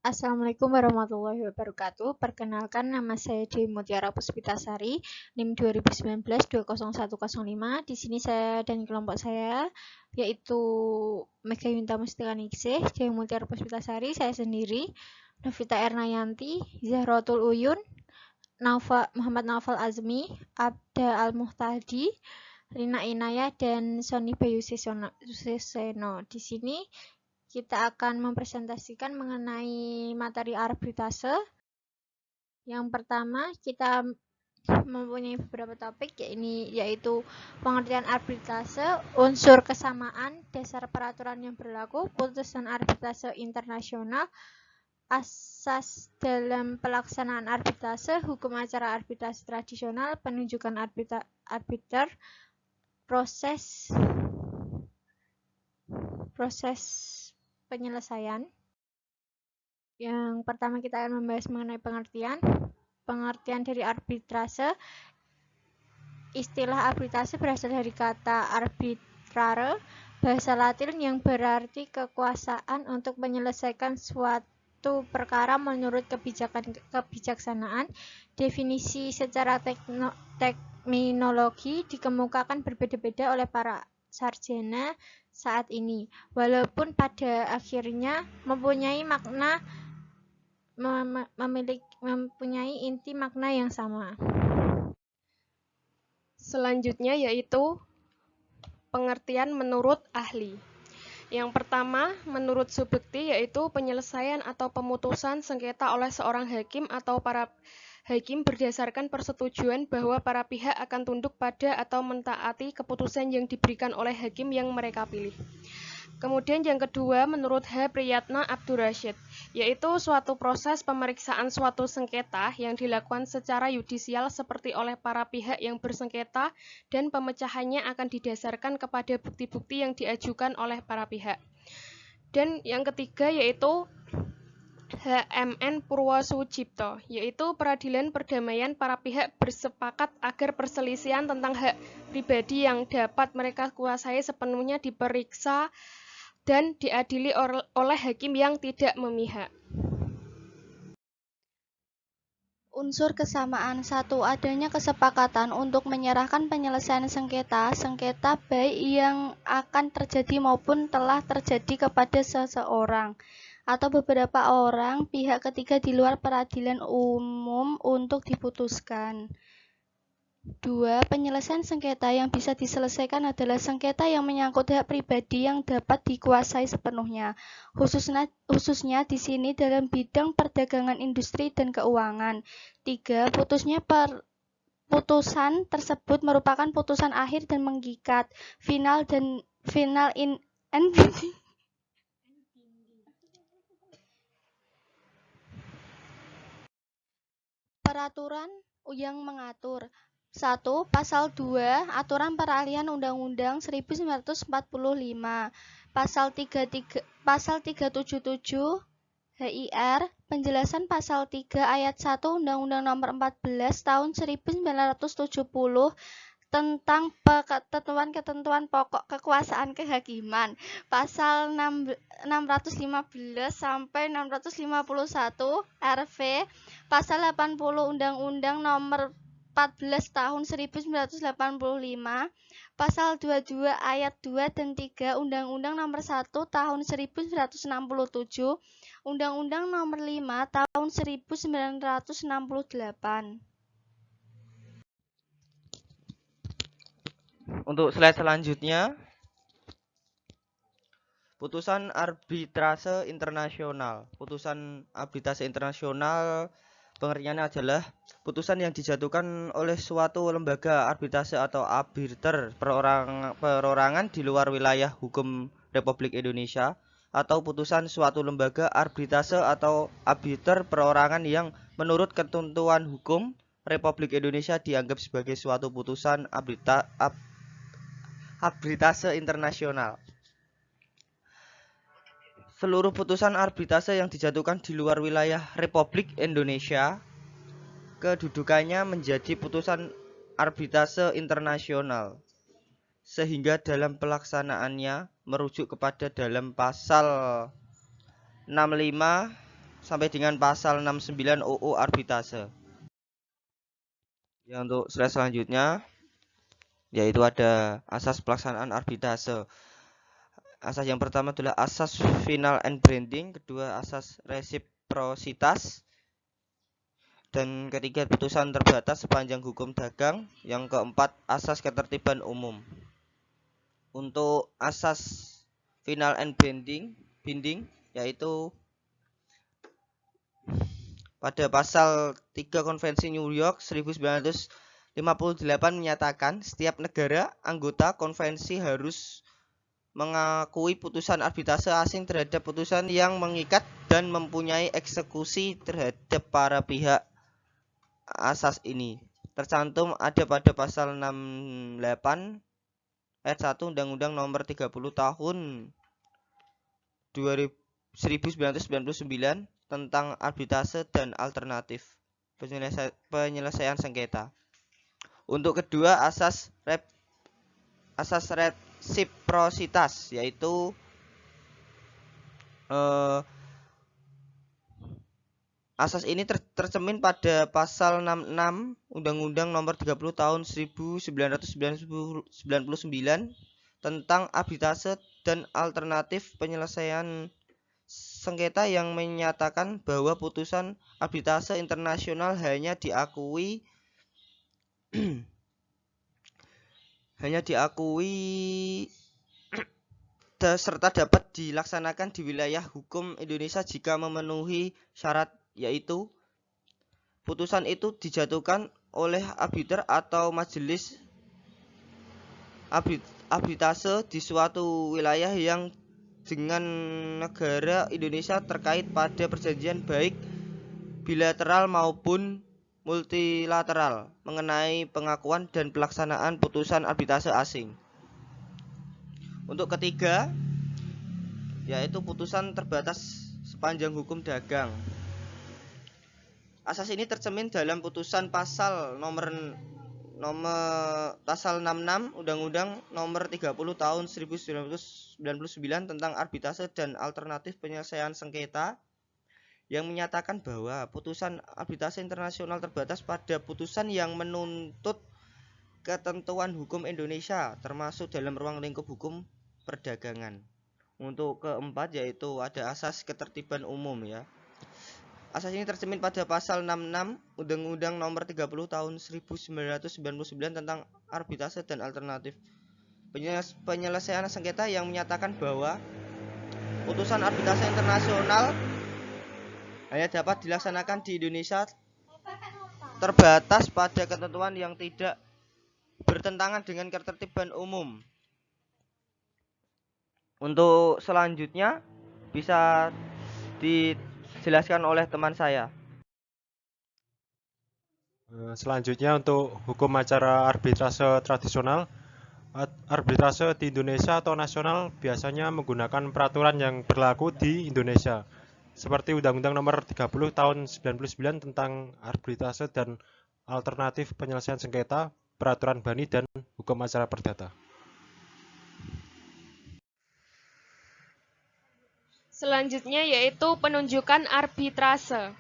Assalamualaikum warahmatullahi wabarakatuh. Perkenalkan, nama saya Dewi Mutiara Puspitasari, NIM 2019-20105. Di sini saya dan kelompok saya yaitu Mega Yunta Mustika Ningsih, Dewi Mutiara Puspitasari, saya sendiri, Novita Ernayanti, Zahratul Uyun, Muhammad Naufal Azmi, Abda Al-Muhtadi, Rina Inayah, dan Sony Bayu Suseno. Di sini kita akan mempresentasikan mengenai materi arbitrase. Yang pertama, kita mempunyai beberapa topik, yaitu pengertian arbitrase, unsur kesamaan, dasar peraturan yang berlaku, putusan arbitrase internasional, asas dalam pelaksanaan arbitrase, hukum acara arbitrase tradisional, penunjukan arbiter, proses penyelesaian. Yang pertama kita akan membahas mengenai pengertian dari arbitrase. Istilah arbitrase berasal dari kata arbitrare, bahasa Latin yang berarti kekuasaan untuk menyelesaikan suatu perkara menurut kebijaksanaan. Definisi secara terminologi dikemukakan berbeda-beda oleh para sarjana saat ini, walaupun pada akhirnya mempunyai inti makna yang sama. Selanjutnya yaitu pengertian menurut ahli. Yang pertama, menurut subjekti, yaitu penyelesaian atau pemutusan sengketa oleh seorang hakim atau para hakim berdasarkan persetujuan bahwa para pihak akan tunduk pada atau mentaati keputusan yang diberikan oleh hakim yang mereka pilih. Kemudian yang kedua, menurut H. Priyatna Abdurrasyid, yaitu suatu proses pemeriksaan suatu sengketa yang dilakukan secara yudisial seperti oleh para pihak yang bersengketa, dan pemecahannya akan didasarkan kepada bukti-bukti yang diajukan oleh para pihak. Dan yang ketiga yaitu HMN Purwosudjipto, yaitu peradilan perdamaian para pihak bersepakat agar perselisihan tentang hak pribadi yang dapat mereka kuasai sepenuhnya diperiksa dan diadili oleh hakim yang tidak memihak. Unsur kesamaan. 1. Adanya kesepakatan untuk menyerahkan penyelesaian sengketa baik yang akan terjadi maupun telah terjadi kepada seseorang atau beberapa orang pihak ketiga di luar peradilan umum untuk diputuskan. 2. Penyelesaian sengketa yang bisa diselesaikan adalah sengketa yang menyangkut hak pribadi yang dapat dikuasai sepenuhnya, khususnya di sini dalam bidang perdagangan, industri, dan keuangan. 3. Putusan tersebut merupakan putusan akhir dan mengikat, final and binding. Peraturan yang mengatur. 1. Pasal 2 Aturan Peralihan Undang-Undang 1945. Pasal 377 HIR. Penjelasan Pasal 3 Ayat 1 Undang-Undang Nomor 14 Tahun 1970 tentang ketentuan-ketentuan pokok kekuasaan kehakiman. Pasal 615 sampai 651 RV. Pasal 80 Undang-Undang Nomor 14 Tahun 1985, Pasal 22 Ayat 2 dan 3 Undang-Undang Nomor 1 Tahun 1967, Undang-Undang Nomor 5 Tahun 1968. Untuk slide selanjutnya, putusan arbitrase internasional. Putusan arbitrase internasional pengertiannya adalah putusan yang dijatuhkan oleh suatu lembaga arbitrase atau arbiter perorangan di luar wilayah hukum Republik Indonesia, atau putusan suatu lembaga arbitrase atau arbiter perorangan yang menurut ketentuan hukum Republik Indonesia dianggap sebagai suatu putusan arbitrase internasional. Seluruh putusan arbitrase yang dijatuhkan di luar wilayah Republik Indonesia kedudukannya menjadi putusan arbitrase internasional, sehingga dalam pelaksanaannya merujuk kepada dalam pasal 65 sampai dengan pasal 69 UU Arbitrase. Ya, untuk slide selanjutnya yaitu ada asas pelaksanaan arbitrase. Asas yang pertama adalah asas final and binding, kedua asas resiprositas, dan ketiga putusan terbatas sepanjang hukum dagang, yang keempat asas ketertiban umum. Untuk asas final and binding yaitu pada pasal 3 Konvensi New York 1958 menyatakan setiap negara anggota konvensi harus mengakui putusan arbitrase asing terhadap putusan yang mengikat dan mempunyai eksekusi terhadap para pihak. Asas ini tercantum ada pada pasal 68 ayat 1 Undang-Undang Nomor 30 Tahun 1999 tentang arbitrase dan alternatif penyelesaian sengketa. Untuk kedua asas resiprositas yaitu asas ini tercermin pada pasal 66 Undang-Undang Nomor 30 Tahun 1999 tentang arbitrase dan alternatif penyelesaian sengketa yang menyatakan bahwa putusan arbitrase internasional hanya diakui serta dapat dilaksanakan di wilayah hukum Indonesia jika memenuhi syarat, yaitu putusan itu dijatuhkan oleh arbiter atau majelis arbitrase di suatu wilayah yang dengan negara Indonesia terkait pada perjanjian baik bilateral maupun multilateral mengenai pengakuan dan pelaksanaan putusan arbitrase asing. Untuk ketiga yaitu putusan terbatas sepanjang hukum dagang. Asas ini tercermin dalam putusan pasal pasal 66 Undang-Undang Nomor 30 Tahun 1999 tentang arbitrase dan alternatif penyelesaian sengketa yang menyatakan bahwa putusan arbitrase internasional terbatas pada putusan yang menuntut ketentuan hukum Indonesia termasuk dalam ruang lingkup hukum perdagangan. Untuk keempat yaitu ada asas ketertiban umum ya. Asas ini tercermin pada pasal 66 Undang-Undang Nomor 30 Tahun 1999 tentang arbitrase dan alternatif penyelesaian sengketa yang menyatakan bahwa putusan arbitrase internasional hanya dapat dilaksanakan di Indonesia terbatas pada ketentuan yang tidak bertentangan dengan ketertiban umum. Untuk selanjutnya bisa dijelaskan oleh teman saya. Selanjutnya untuk hukum acara arbitrase tradisional. Arbitrase di Indonesia atau nasional biasanya menggunakan peraturan yang berlaku di Indonesia, seperti Undang-Undang Nomor 30 Tahun 99 tentang arbitrase dan alternatif penyelesaian sengketa, peraturan bani dan hukum acara perdata. Selanjutnya yaitu penunjukan arbitrase.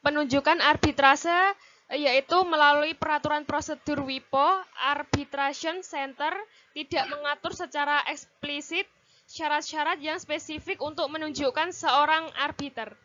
Penunjukan arbitrase yaitu melalui peraturan prosedur WIPO, Arbitration Center tidak mengatur secara eksplisit syarat-syarat yang spesifik untuk menunjukkan seorang arbiter.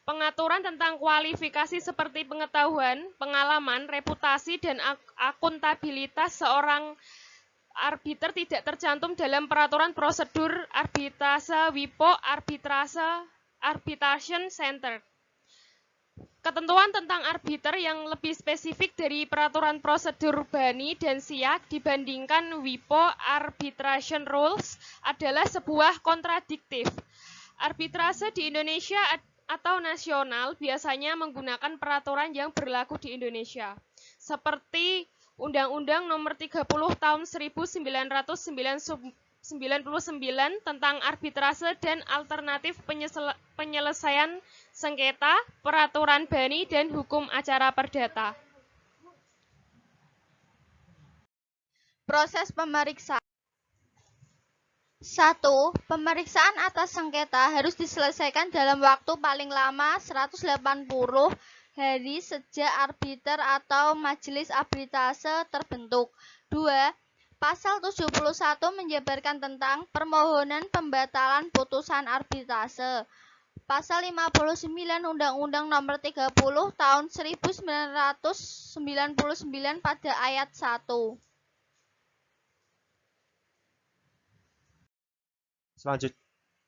Pengaturan tentang kualifikasi seperti pengetahuan, pengalaman, reputasi, dan akuntabilitas seorang arbiter tidak tercantum dalam peraturan prosedur arbitrase WIPO, Arbitration Center. Ketentuan tentang arbiter yang lebih spesifik dari peraturan prosedur BANI dan SIAK dibandingkan WIPO Arbitration Rules adalah sebuah kontradiktif. Arbitrase di Indonesia atau nasional biasanya menggunakan peraturan yang berlaku di Indonesia, seperti Undang-Undang Nomor 30 Tahun 1999 tentang arbitrase dan alternatif penyelesaian sengketa, peraturan BANI, dan hukum acara perdata. Proses pemeriksaan. 1. Pemeriksaan atas sengketa harus diselesaikan dalam waktu paling lama 180 hari sejak arbiter atau majelis arbitrase terbentuk. 2. Pasal 71 menjabarkan tentang permohonan pembatalan putusan arbitrase. Pasal 59 Undang-Undang Nomor 30 Tahun 1999 pada ayat 1.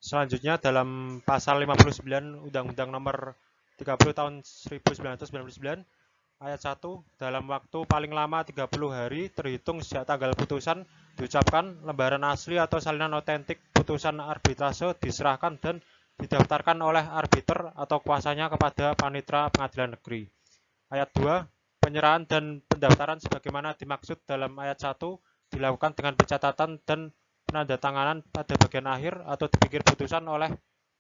Selanjutnya dalam pasal 59 Undang-Undang Nomor 30 Tahun 1999 ayat 1, dalam waktu paling lama 30 hari terhitung sejak tanggal putusan diucapkan, lembaran asli atau salinan otentik putusan arbitrase diserahkan dan didaftarkan oleh arbiter atau kuasanya kepada panitera pengadilan negeri. Ayat 2, penyerahan dan pendaftaran sebagaimana dimaksud dalam ayat 1 dilakukan dengan pencatatan dan penandatanganan pada bagian akhir atau di pinggir putusan oleh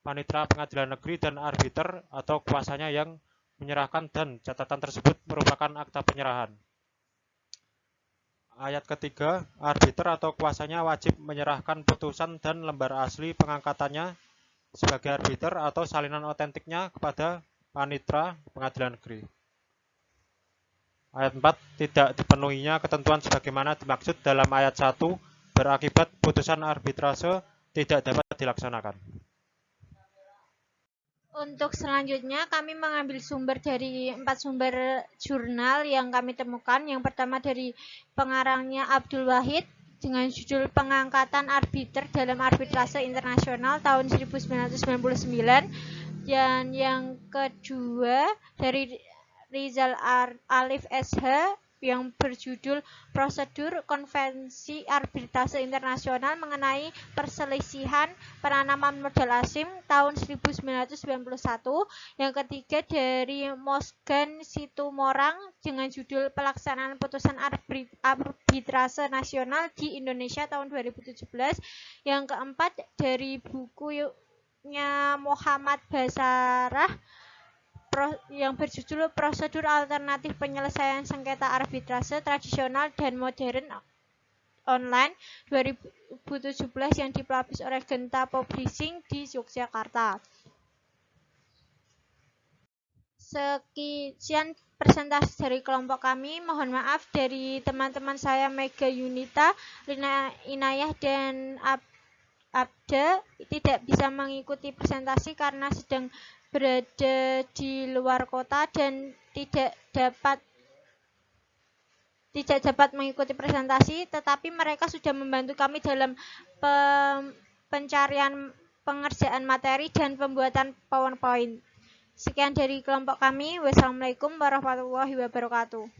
panitera pengadilan negeri dan arbiter atau kuasanya yang menyerahkan, dan catatan tersebut merupakan akta penyerahan. Ayat ketiga, arbiter atau kuasanya wajib menyerahkan putusan dan lembar asli pengangkatannya sebagai arbiter atau salinan otentiknya kepada panitera pengadilan negeri. Ayat 4, tidak dipenuhinya ketentuan sebagaimana dimaksud dalam ayat 1 berakibat putusan arbitrase tidak dapat dilaksanakan. Untuk selanjutnya kami mengambil sumber dari 4 sumber jurnal yang kami temukan. Yang pertama dari pengarangnya Abdul Wahid dengan judul Pengangkatan Arbiter dalam Arbitrase Internasional tahun 1999, dan yang kedua dari Rizal Alif SH yang berjudul Prosedur Konvensi Arbitrase Internasional mengenai Perselisihan Penanaman Modal Asing tahun 1991. Yang ketiga dari Mosgan Situmorang dengan judul Pelaksanaan Putusan Arbitrase Nasional di Indonesia tahun 2017. Yang keempat dari bukunya Muhammad Basarah yang berjudul Prosedur Alternatif Penyelesaian Sengketa Arbitrase Tradisional dan Modern Online 2017 yang dipublish oleh Genta Publishing di Yogyakarta. Sekian presentasi dari kelompok kami. Mohon maaf dari teman-teman saya Mega Yunita, Lina Inayah, dan Abda tidak bisa mengikuti presentasi karena sedang berada di luar kota dan tidak dapat mengikuti presentasi, tetapi mereka sudah membantu kami dalam pencarian pengerjaan materi dan pembuatan PowerPoint. Sekian dari kelompok kami. Wassalamualaikum warahmatullahi wabarakatuh.